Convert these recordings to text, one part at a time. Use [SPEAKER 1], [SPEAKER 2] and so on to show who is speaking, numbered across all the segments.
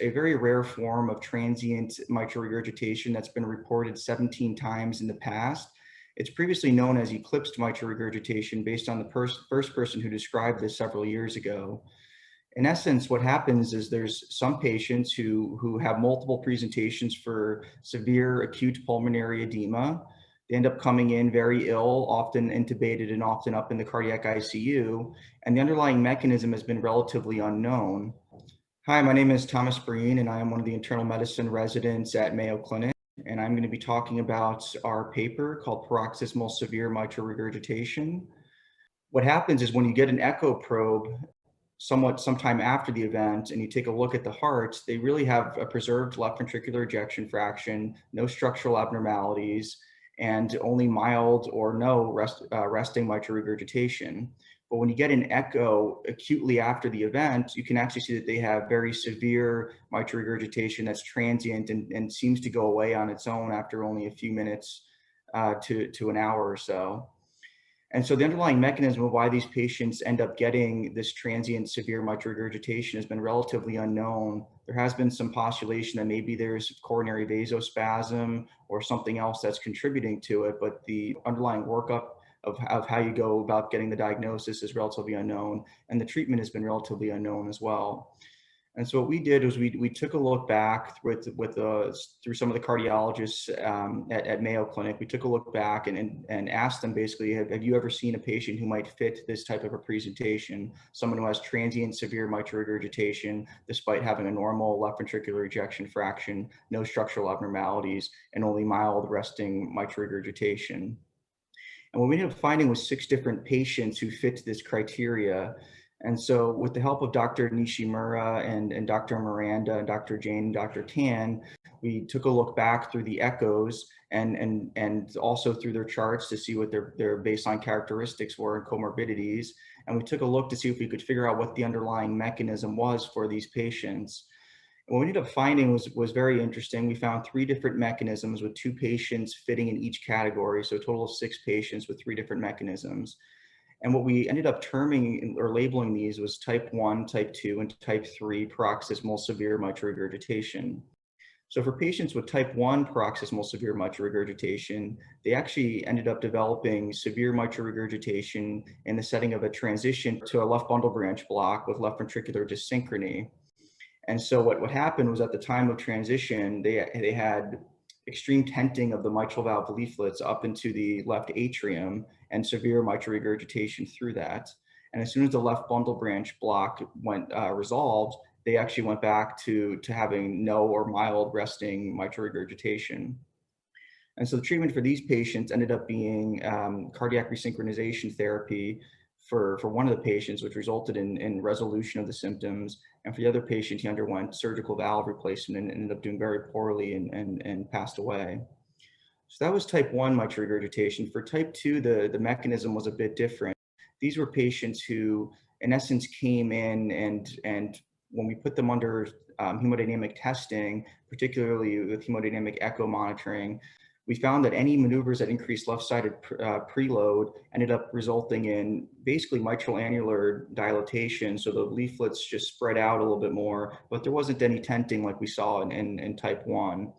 [SPEAKER 1] a very rare form of transient mitral regurgitation that's been reported 17 times in the past. It's previously known as eclipsed mitral regurgitation based on the first person who described this several years ago. In essence, what happens is there's some patients who have multiple presentations for severe acute pulmonary edema. They end up coming in very ill, often intubated and often up in the cardiac ICU, and the underlying mechanism has been relatively unknown. Hi, my name is Thomas Breen, and I am one of the internal medicine residents at Mayo Clinic, and I'm going to be talking about our paper called Paroxysmal Severe Mitral Regurgitation. What happens is when you get an echo probe sometime after the event and you take a look at the hearts, they really have a preserved left ventricular ejection fraction, no structural abnormalities, and only mild or no resting mitral regurgitation. But when you get an echo acutely after the event, you can actually see that they have very severe mitral regurgitation that's transient and seems to go away on its own after only a few minutes to an hour or so. And so the underlying mechanism of why these patients end up getting this transient severe mitral regurgitation has been relatively unknown. There has been some postulation that maybe there's coronary vasospasm or something else that's contributing to it, but the underlying workup of how you go about getting the diagnosis is relatively unknown, and the treatment has been relatively unknown as well. And so what we did was we took a look back through some of the cardiologists at Mayo Clinic. We took a look back and asked them basically, have you ever seen a patient who might fit this type of a presentation? Someone who has transient severe mitral regurgitation, despite having a normal left ventricular ejection fraction, no structural abnormalities, and only mild resting mitral regurgitation. And what we ended up finding was 6 different patients who fit this criteria. And so with the help of Dr. Nishimura and Dr. Miranda and Dr. Jane and Dr. Tan, we took a look back through the echoes and also through their charts to see what their baseline characteristics were and comorbidities. And we took a look to see if we could figure out what the underlying mechanism was for these patients. And what we ended up finding was very interesting. We found 3 different mechanisms with 2 patients fitting in each category. So a total of 6 patients with 3 different mechanisms. And what we ended up terming or labeling these was type 1, type 2, and type 3 paroxysmal severe mitral regurgitation. So for patients with type 1 paroxysmal severe mitral regurgitation, they actually ended up developing severe mitral regurgitation in the setting of a transition to a left bundle branch block with left ventricular dyssynchrony. And so what happened was at the time of transition, they had extreme tenting of the mitral valve leaflets up into the left atrium and severe mitral regurgitation through that. And as soon as the left bundle branch block went resolved, they actually went back to having no or mild resting mitral regurgitation. And so the treatment for these patients ended up being cardiac resynchronization therapy for one of the patients, which resulted in resolution of the symptoms. And for the other patient, he underwent surgical valve replacement and ended up doing very poorly and passed away. So that was type 1 mitral regurgitation. For type 2, the mechanism was a bit different. These were patients who, in essence, came in and when we put them under hemodynamic testing, particularly with hemodynamic echo monitoring, we found that any maneuvers that increased left-sided preload ended up resulting in basically mitral annular dilatation. So the leaflets just spread out a little bit more, but there wasn't any tenting like we saw in type 1.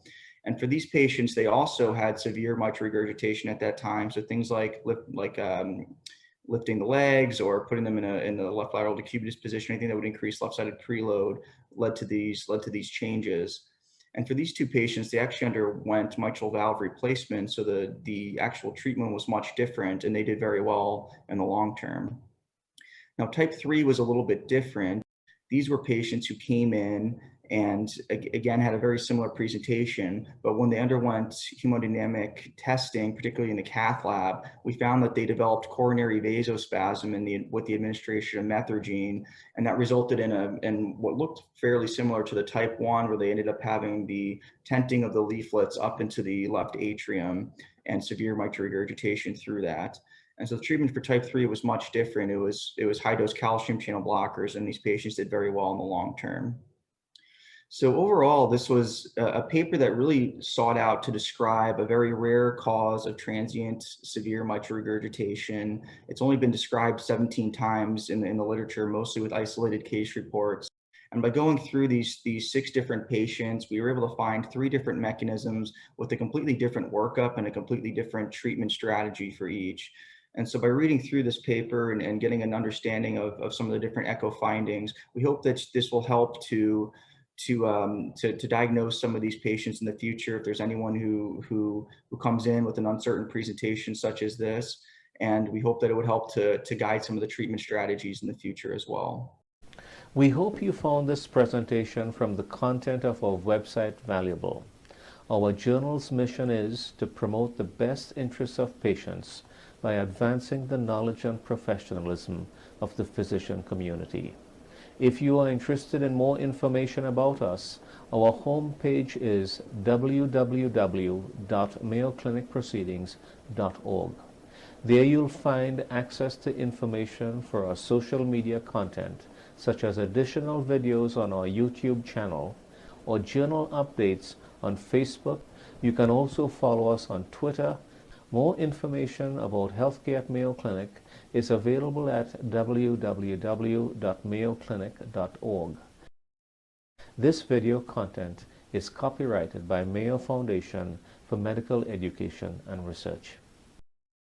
[SPEAKER 1] And for these patients, they also had severe mitral regurgitation at that time. So things like lifting the legs or putting them in the left lateral decubitus position, anything that would increase left-sided preload led to these changes. And for these 2 patients, they actually underwent mitral valve replacement. So the actual treatment was much different and they did very well in the long term. Now, type 3 was a little bit different. These were patients who came in and again had a very similar presentation, but when they underwent hemodynamic testing, particularly in the cath lab, we found that they developed coronary vasospasm with the administration of methergine, and that resulted in what looked fairly similar to the type 1, where they ended up having the tenting of the leaflets up into the left atrium and severe mitral regurgitation through that. And so the treatment for type 3 was much different. It was high-dose calcium channel blockers, and these patients did very well in the long term. So overall, this was a paper that really sought out to describe a very rare cause of transient severe mitral regurgitation. It's only been described 17 times in the literature, mostly with isolated case reports. And by going through these 6 different patients, we were able to find 3 different mechanisms with a completely different workup and a completely different treatment strategy for each. And so by reading through this paper and getting an understanding of some of the different echo findings, we hope that this will help to diagnose some of these patients in the future if there's anyone who comes in with an uncertain presentation such as this. And we hope that it would help to guide some of the treatment strategies in the future as well.
[SPEAKER 2] We hope you found this presentation from the content of our website valuable. Our journal's mission is to promote the best interests of patients by advancing the knowledge and professionalism of the physician community. If you are interested in more information about us, our homepage is www.mayoclinicproceedings.org. There you'll find access to information for our social media content, such as additional videos on our YouTube channel or journal updates on Facebook. You can also follow us on Twitter. More information about healthcare at Mayo Clinic is available at www.mayoclinic.org. This video content is copyrighted by Mayo Foundation for Medical Education and Research.